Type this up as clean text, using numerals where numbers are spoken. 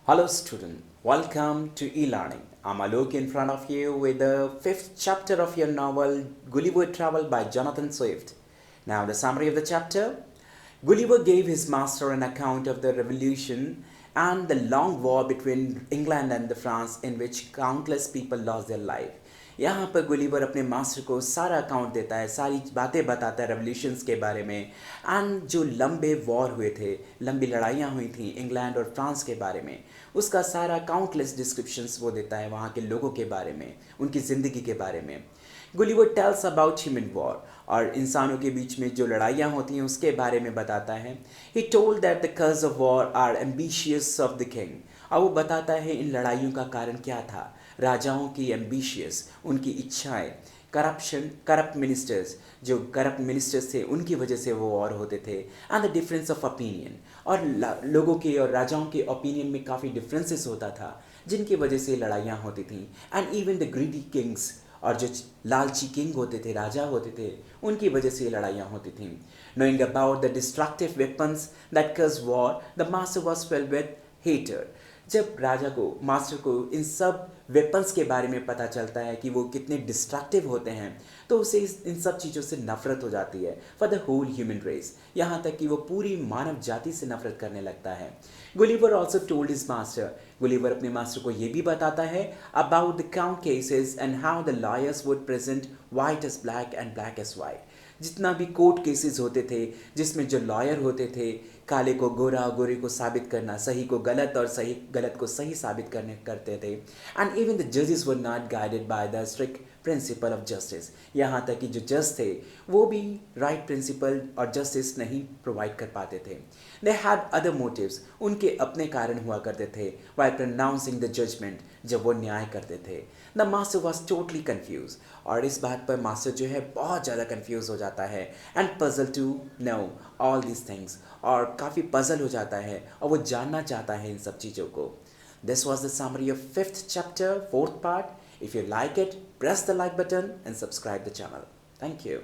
Hello student, welcome to e-learning. I'm Alok in front of you with the fifth chapter of your novel Gulliver Travel by Jonathan Swift. Now the summary of the chapter. Gulliver gave his master an account of the revolution and the long war between England and the France in which countless people lost their life. यहाँ पर Gulliver अपने master को सारा account देता है, सारी बातें बताता है रेवोल्यूशंस के बारे में एंड जो लंबे वॉर हुए थे, लंबी लड़ाइयाँ हुई थी इंग्लैंड और फ्रांस के बारे में, उसका सारा काउंटलेस डिस्क्रिप्शंस वो देता है वहाँ के लोगों के बारे में, उनकी ज़िंदगी के बारे में. Gulliver tells about human war और इंसानों के बीच में जो लड़ाइयाँ होती हैं उसके बारे में बताता है. He told that the cause of war are ambitious of the king. और वो बताता है इन लड़ाइयों का कारण क्या था. राजाओं की एम्बिशियस, उनकी इच्छाएं, करप्शन, करप्ट मिनिस्टर्स, जो करप्ट मिनिस्टर्स थे उनकी वजह से वो वॉर होते थे. And the difference of opinion, और लोगों के और राजाओं के ओपिनियन में काफ़ी डिफरेंसेस होता था जिनकी वजह से लड़ाइयाँ होती थी. And even the greedy Kings, और जो लालची किंग होते थे, राजा होते थे, उनकी वजह से लड़ाइयाँ होती थी. Knowing about the destructive weapons that cause war, the master was filled with hatred. जब राजा को, मास्टर को इन सब वेपन्स के बारे में पता चलता है कि वो कितने डिस्ट्रक्टिव होते हैं, तो उसे इन सब चीज़ों से नफरत हो जाती है for the whole human race. यहाँ तक कि वो पूरी मानव जाति से नफरत करने लगता है. Gulliver also told his master, Gulliver अपने मास्टर को ये भी बताता है about the court cases and how the lawyers would present white as black and black as white. जितना भी कोर्ट केसेस होते थे जिसमें जो लॉयर होते थे काले को गोरा, गोरे को साबित करना, सही को गलत और सही गलत को सही साबित करते थे. एंड इवन द जजेस were not guided by the strict principle of justice. यहाँ तक कि जो जज थे वो भी राइट प्रिंसिपल और जस्टिस नहीं प्रोवाइड कर पाते थे. दे हैड अदर मोटिव्स, उनके अपने कारण हुआ करते थे वाइल प्रोनाउंसिंग द जजमेंट, जब वो न्याय करते थे. The master was totally confuse, और इस बात पर मास्टर जो है बहुत ज़्यादा कन्फ्यूज हो जाता है and puzzle to know all these things, और काफ़ी पजल हो जाता है और वो जानना चाहता है इन सब चीज़ों को. This was the summary of 5th chapter, 4th part. If you like it, press the like button and subscribe the channel. Thank you.